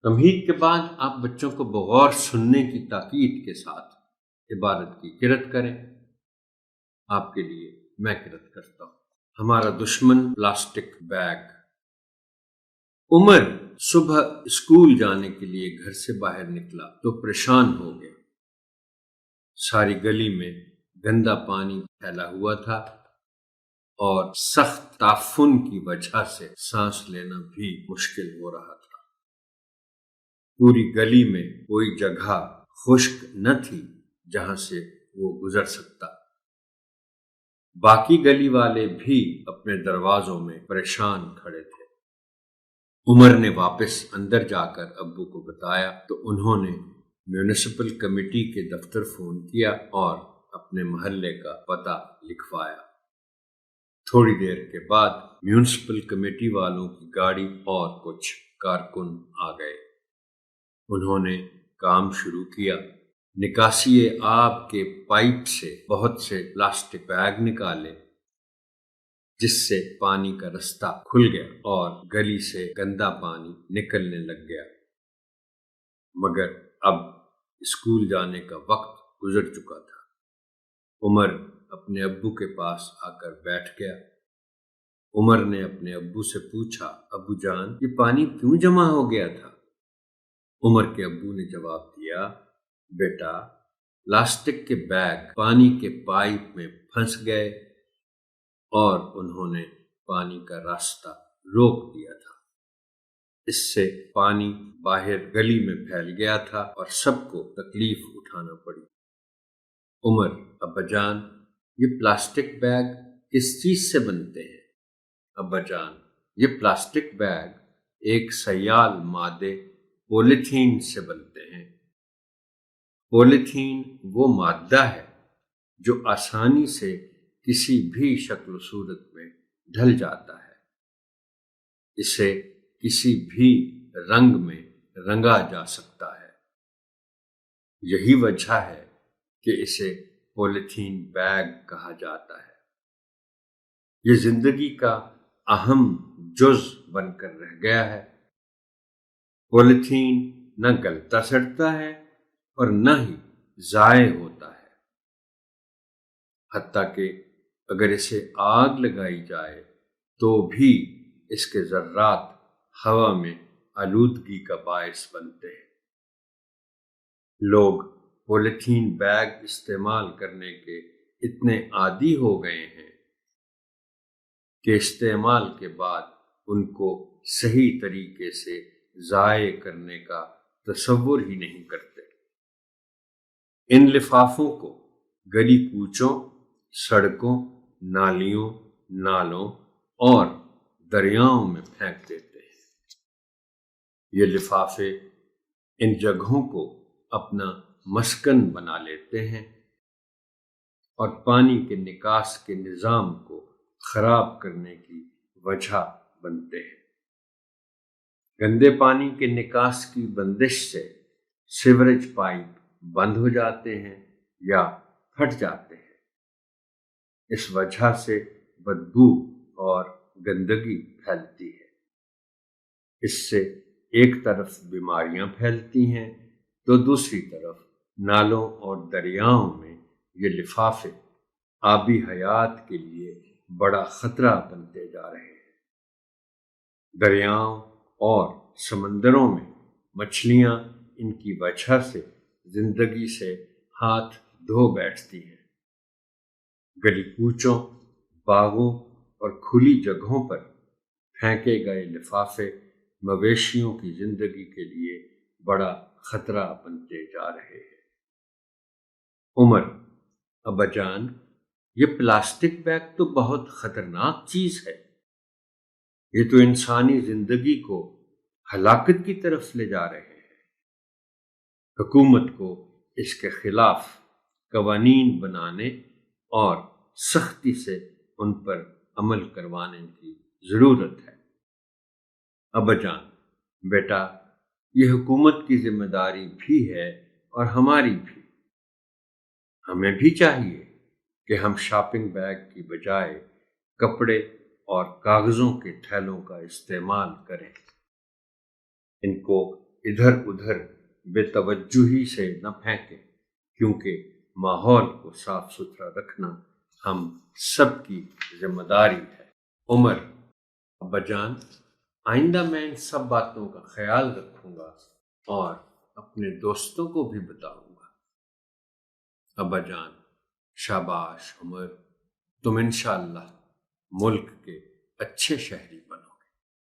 تمہید کے بعد آپ بچوں کو بغور سننے کی تاکید کے ساتھ عبارت کی قرأت کریں۔ آپ کے لیے میں قرأت کرتا ہوں۔ ہمارا دشمن پلاسٹک بیگ۔ عمر صبح اسکول جانے کے لیے گھر سے باہر نکلا تو پریشان ہو گیا۔ ساری گلی میں گندا پانی پھیلا ہوا تھا اور سخت تعفن کی وجہ سے سانس لینا بھی مشکل ہو رہا تھا۔ پوری گلی میں کوئی جگہ خشک نہ تھی جہاں سے وہ گزر سکتا۔ باقی گلی والے بھی اپنے دروازوں میں پریشان کھڑے تھے۔ عمر نے واپس اندر جا کر ابو کو بتایا تو انہوں نے میونسپل کمیٹی کے دفتر فون کیا اور اپنے محلے کا پتہ لکھوایا۔ تھوڑی دیر کے بعد میونسپل کمیٹی والوں کی گاڑی اور کچھ کارکن آ گئے۔ انہوں نے کام شروع کیا۔ نکاسی آب کے پائپ سے بہت سے پلاسٹک بیگ نکالے جس سے پانی کا رستہ کھل گیا اور گلی سے گندا پانی نکلنے لگ گیا۔ مگر اب اسکول جانے کا وقت گزر چکا تھا۔ عمر اپنے ابو کے پاس آ کر بیٹھ گیا۔ عمر نے اپنے ابو سے پوچھا، ابو جان، یہ پانی کیوں جمع ہو گیا تھا؟ عمر کے ابو نے جواب دیا، بیٹا، پلاسٹک کے بیگ پانی کے پائپ میں پھنس گئے اور انہوں نے پانی کا راستہ روک دیا تھا۔ اس سے پانی باہر گلی میں پھیل گیا تھا اور سب کو تکلیف اٹھانا پڑی۔ عمر، ابا جان، یہ پلاسٹک بیگ کس چیز سے بنتے ہیں؟ ابا جان، یہ پلاسٹک بیگ ایک سیال مادے پولیتھین سے بنتے ہیں۔ پولیتھین وہ مادہ ہے جو آسانی سے کسی بھی شکل و صورت میں ڈھل جاتا ہے۔ اسے کسی بھی رنگ میں رنگا جا سکتا ہے۔ یہی وجہ ہے کہ اسے پولیتھین بیگ کہا جاتا ہے۔ یہ زندگی کا اہم جز بن کر رہ گیا ہے۔ پولیتھین نہ گلتا سڑتا ہے اور نہ ہی ضائع ہوتا ہے۔ حتیٰ کہ اگر اسے آگ لگائی جائے تو بھی اس کے ذرات ہوا میں آلودگی کا باعث بنتے ہیں۔ لوگ پولیتھین بیگ استعمال کرنے کے اتنے عادی ہو گئے ہیں کہ استعمال کے بعد ان کو صحیح طریقے سے ضائع کرنے کا تصور ہی نہیں کرتے۔ ان لفافوں کو گلی کوچوں، سڑکوں، نالیوں، نالوں اور دریاؤں میں پھینک دیتے ہیں۔ یہ لفافے ان جگہوں کو اپنا مسکن بنا لیتے ہیں اور پانی کے نکاس کے نظام کو خراب کرنے کی وجہ بنتے ہیں۔ گندے پانی کے نکاس کی بندش سے سیوریج پائپ بند ہو جاتے ہیں یا پھٹ جاتے ہیں۔ اس وجہ سے بدبو اور گندگی پھیلتی ہے۔ اس سے ایک طرف بیماریاں پھیلتی ہیں تو دوسری طرف نالوں اور دریاؤں میں یہ لفافے آبی حیات کے لیے بڑا خطرہ بنتے جا رہے ہیں۔ دریاؤں اور سمندروں میں مچھلیاں ان کی وجہ سے زندگی سے ہاتھ دھو بیٹھتی ہیں۔ گلی کوچوں، باغوں اور کھلی جگہوں پر پھینکے گئے لفافے مویشیوں کی زندگی کے لیے بڑا خطرہ بنتے جا رہے ہیں۔ عمر، ابا جان، یہ پلاسٹک بیگ تو بہت خطرناک چیز ہے۔ یہ تو انسانی زندگی کو ہلاکت کی طرف لے جا رہے ہیں۔ حکومت کو اس کے خلاف قوانین بنانے اور سختی سے ان پر عمل کروانے کی ضرورت ہے۔ ابا جان، بیٹا، یہ حکومت کی ذمہ داری بھی ہے اور ہماری بھی۔ ہمیں بھی چاہیے کہ ہم شاپنگ بیگ کی بجائے کپڑے اور کاغذوں کے تھیلوں کا استعمال کریں۔ ان کو ادھر ادھر بے توجہی سے نہ پھینکیں، کیونکہ ماحول کو صاف ستھرا رکھنا ہم سب کی ذمہ داری ہے۔ عمر: ابا جان، آئندہ میں ان سب باتوں کا خیال رکھوں گا اور اپنے دوستوں کو بھی بتاؤں گا۔ ابا جان: شاباش عمر، تم انشاءاللہ ملک کے اچھے شہری بنو۔